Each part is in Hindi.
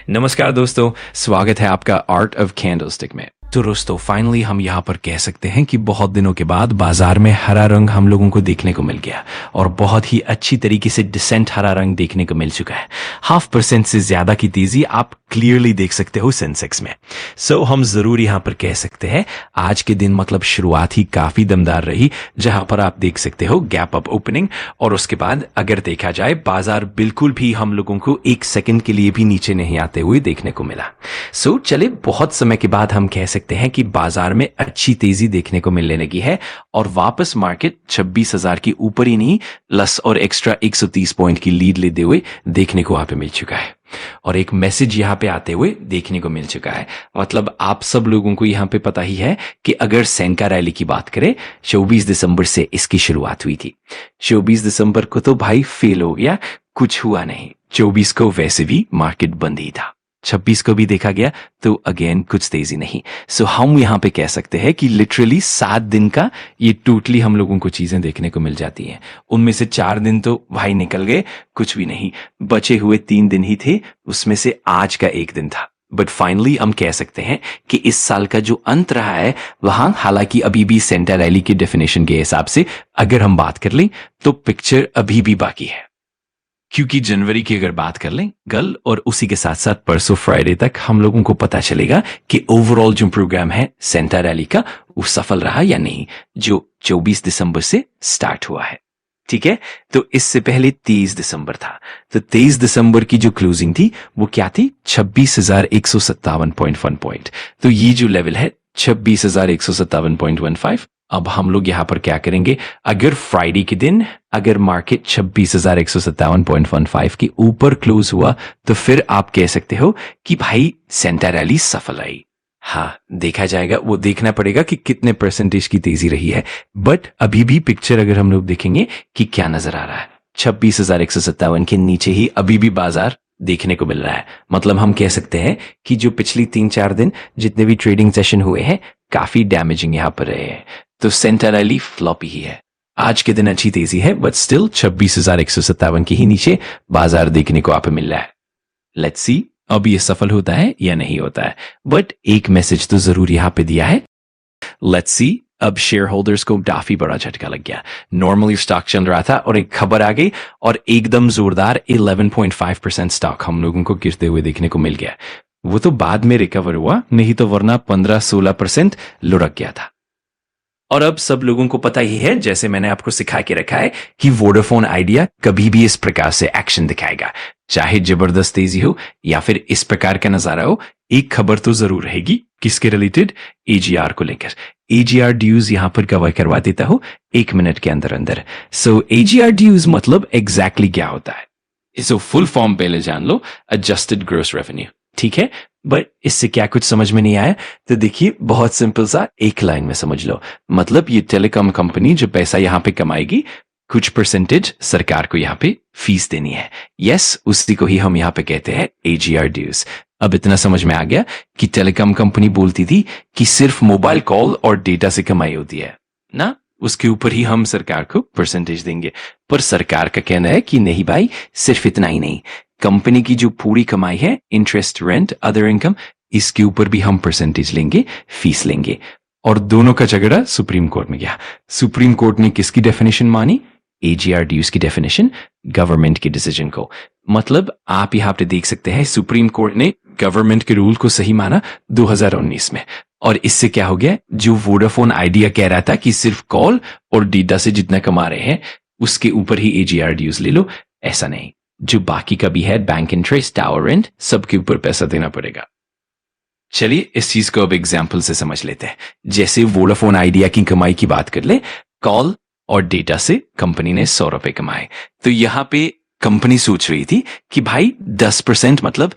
नमस्कार दोस्तों, स्वागत है आपका आर्ट ऑफ कैंडलस्टिक में। तो दोस्तों फाइनली हम यहाँ पर कह सकते हैं कि बहुत दिनों के बाद बाजार में हरा रंग हम लोगों को देखने को मिल गया और बहुत ही अच्छी तरीके से डिसेंट हरा रंग देखने को मिल चुका है। 0.5% से ज्यादा की तेजी आप क्लियरली देख सकते हो सेंसेक्स में। सो हम जरूर यहाँ पर कह सकते हैं आज के दिन मतलब शुरुआत ही काफी दमदार रही, जहां पर आप देख सकते हो गैप अप ओपनिंग और उसके बाद अगर देखा जाए बाजार बिल्कुल भी हम लोगों को एक सेकंड के लिए भी नीचे नहीं आते हुए देखने को मिला। सो चले बहुत समय के बाद हम कह सकते हैं कि बाजार में अच्छी तेजी देखने को मिलने लगी है और वापस मार्केट 26,000 की ऊपर ही नहीं प्लस और एक्स्ट्रा 130 पॉइंट की लीड लेते हुए देखने को यहाँ पे मिल चुका है और एक मैसेज यहाँ पे आते हुए देखने को मिल चुका है। मतलब आप सब लोगों को यहाँ पे पता ही है कि अगर सेंका रैली की बात करें 24 दिसंबर से इसकी शुरुआत हुई थी। 24 दिसंबर को तो भाई फेल हो गया, कुछ हुआ नहीं। 24 को वैसे भी मार्केट बंद ही था, 26 को भी देखा गया तो अगेन कुछ तेजी नहीं। सो हम यहाँ पे कह सकते हैं कि लिटरली 7 दिन का ये टोटली हम लोगों को चीजें देखने को मिल जाती हैं। उनमें से 4 दिन तो भाई निकल गए, कुछ भी नहीं, बचे हुए 3 दिन ही थे, उसमें से आज का 1 दिन था। बट फाइनली हम कह सकते हैं कि इस साल का जो अंत रहा है वहां हालांकि अभी भी सेंटा रैली की डेफिनेशन के हिसाब से अगर हम बात कर लें तो पिक्चर अभी भी बाकी है, क्योंकि जनवरी की अगर बात कर लें कल और उसी के साथ साथ परसों फ्राइडे तक हम लोगों को पता चलेगा कि ओवरऑल जो प्रोग्राम है सेंटा रैली का वो सफल रहा या नहीं, जो 24 दिसंबर से स्टार्ट हुआ है। ठीक है, तो इससे पहले 23 दिसंबर था, तो 23 दिसंबर की जो क्लोजिंग थी वो क्या थी, 26,157.1 पॉइंट। तो ये जो लेवल है 26,157.15। अब हम लोग यहां पर क्या करेंगे, अगर फ्राइडे के दिन अगर मार्केट 26,157.15 के ऊपर क्लोज हुआ तो फिर आप कह सकते हो कि भाई सेंटा रैली सफल रही। हाँ, देखा जाएगा, वो देखना पड़ेगा कि कितने परसेंटेज की तेजी रही है। बट अभी भी पिक्चर अगर हम लोग देखेंगे कि क्या नजर आ रहा है, 26,157 के नीचे ही अभी भी बाजार देखने को मिल रहा है। मतलब हम कह सकते हैं कि जो पिछली 3-4 दिन जितने भी ट्रेडिंग सेशन हुए हैं काफी डैमेजिंग यहां पर रहे हैं। तो सेंटा रैली फ्लॉपी ही है। आज के दिन अच्छी तेजी है बट स्टिल 26,157 के ही नीचे बाजार देखने को आप मिल रहा है। लेट्स सी अब ये सफल होता है या नहीं होता है, बट एक मैसेज तो जरूर यहां पे दिया है। लेट्स सी, अब शेयर होल्डर्स को काफी बड़ा झटका लग गया। नॉर्मली स्टॉक चल रहा था और एक खबर आ गई और एकदम जोरदार 11.5% स्टॉक हम लोगों को गिरते हुए देखने को मिल गया। वो तो बाद में रिकवर हुआ, नहीं तो वरना 15-16% लुढ़क गया था। और अब सब लोगों को पता ही है, जैसे मैंने आपको सिखा के रखा है, कि वोडाफोन आइडिया कभी भी इस प्रकार से एक्शन दिखाएगा, चाहे जबरदस्त तेजी हो या फिर इस प्रकार का नजारा हो। एक खबर तो जरूर रहेगी, किसके रिलेटेड, एजीआर को लेकर। एजीआर ड्यूज यहां पर कवर करवा देता हूं 1 मिनट के अंदर अंदर। सो एजीआर ड्यूज मतलब एग्जैक्टली क्या होता है, सो फुल फॉर्म पहले जान लो, एडजस्टेड ग्रॉस रेवेन्यू। ठीक है, बट इससे क्या कुछ समझ में नहीं आया तो देखिए बहुत सिंपल सा एक लाइन में समझ लो। मतलब ये टेलीकॉम कंपनी जो पैसा यहां पे कमाएगी, कुछ परसेंटेज सरकार को यहाँ पे फीस देनी है। यस, उसी को ही हम यहाँ पे कहते हैं एजीआर ड्यूज। अब इतना समझ में आ गया कि टेलीकॉम कंपनी बोलती थी कि सिर्फ मोबाइल कॉल और डेटा से कमाई होती है ना, उसके ऊपर ही हम सरकार को परसेंटेज देंगे। पर सरकार का कहना है कि नहीं भाई, सिर्फ इतना ही नहीं, कंपनी की जो पूरी कमाई है, इंटरेस्ट, रेंट, अदर इनकम, इसके ऊपर भी हम परसेंटेज लेंगे, फीस लेंगे। और दोनों का झगड़ा सुप्रीम कोर्ट में गया। सुप्रीम कोर्ट ने किसकी डेफिनेशन मानी, एजीआर ड्यूज की डेफिनेशन, गवर्नमेंट के डिसीजन को। मतलब आप यहां पे देख सकते हैं सुप्रीम कोर्ट ने गवर्नमेंट के रूल को सही माना 2019 में। और इससे क्या हो गया, जो वोडाफोन आइडिया कह रहा था कि सिर्फ कॉल और डेटा से जितना कमा रहे हैं उसके ऊपर ही एजीआर ड्यूज ले लो, ऐसा नहीं, जो बाकी का भी है, बैंक इंटरेस्ट, टावर रेंट, सबके ऊपर पैसा देना पड़ेगा। चलिए इस चीज को अब एग्जाम्पल से समझ लेते हैं। जैसे वोडाफोन आइडिया की कमाई की बात कर ले, कॉल और डेटा से कंपनी ने 100 रुपए कमाए, तो यहां पे कंपनी सोच रही थी कि भाई 10% मतलब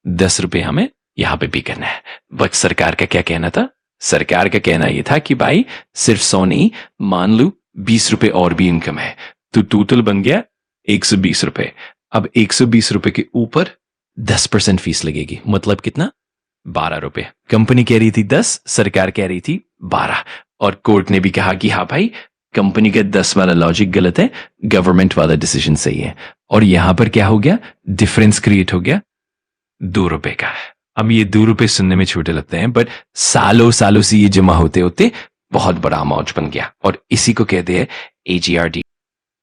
10 रुपए हमें यहां पे पे करना है। बट सरकार का क्या कहना था, सरकार का कहना यह था कि भाई सिर्फ 100 नहीं, मान लो 20 रुपए और भी इनकम है, तो टोटल बन गया 120 रुपए। अब 120 रुपए के ऊपर 10% फीस लगेगी, मतलब कितना, 12 रुपए। कंपनी कह रही थी 10, सरकार कह रही थी 12, और कोर्ट ने भी कहा कि हाँ भाई कंपनी का 10 वाला लॉजिक गलत है, गवर्नमेंट वाला डिसीजन सही है। और यहां पर क्या हो गया, डिफरेंस क्रिएट हो गया ₹2 का। अब ये ₹2 सुनने में छोटे लगते हैं, बट सालों सालों से ये जमा होते होते बहुत बड़ा अमाउंट बन गया, और इसी को कहते हैं AGRD।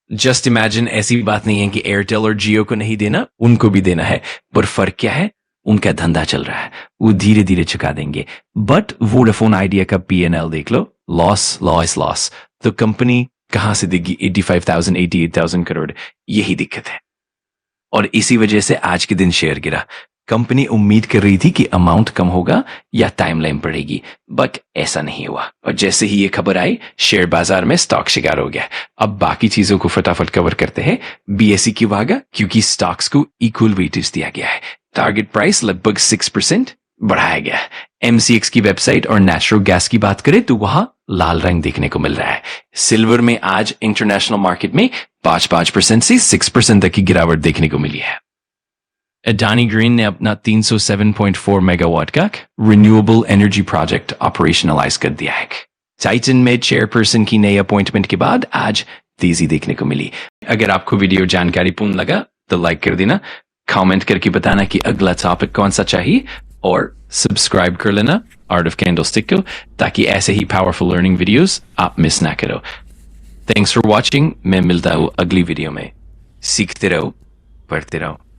जस्ट इमेजिन, ऐसी बात नहीं है कि एयरटेल और जियो को नहीं देना, उनको भी देना है, पर फर्क क्या है? उनका धंधा चल रहा है, वो धीरे धीरे चुका देंगे। बट वोडाफोन आइडिया का P&L देख लो, लॉस लॉस लॉस। तो कंपनी कहां से देगी 85,000 88,000 करोड़? यही दिक्कत है, और इसी वजह से आज के दिन शेयर गिरा। कंपनी उम्मीद कर रही थी कि अमाउंट कम होगा या टाइमलाइन बढ़ेगी, बट ऐसा नहीं हुआ, और जैसे ही ये खबर आई, शेयर बाजार में स्टॉक शिकार हो गया। अब बाकी चीजों को फटाफट कवर करते हैं। BSE क्यों भागा? क्योंकि स्टॉक्स को इक्वल वेटेज दिया गया है। टारगेट प्राइस लगभग 6% बढ़ाया गया है। MCX की वेबसाइट और नेचुरल गैस की बात करें तो वहां लाल रंग देखने को मिल रहा है। सिल्वर में आज इंटरनेशनल मार्केट में 5% से 6% तक की गिरावट देखने को मिली है। अडानी ग्रीन ने अपना 307.4 मेगावाट का रिन्यूएबल एनर्जी प्रोजेक्ट ऑपरेशनलाइज कर दिया है। टाइटन में चेयरपर्सन की नई अपॉइंटमेंट के बाद आज तेजी देखने को मिली। अगर आपको वीडियो जानकारीपूर्ण लगा तो लाइक कर देना, कमेंट करके बताना कि अगला टॉपिक कौन सा चाहिए, और सब्सक्राइब कर लेना आर्ट ऑफ कैंडलस्टिक को, ताकि ऐसे ही पावरफुल लर्निंग वीडियोस आप मिस ना करो। Thanks for watching. मैं मिलता हूँ अगली वीडियो में। सीखते रहो, पढ़ते रहो।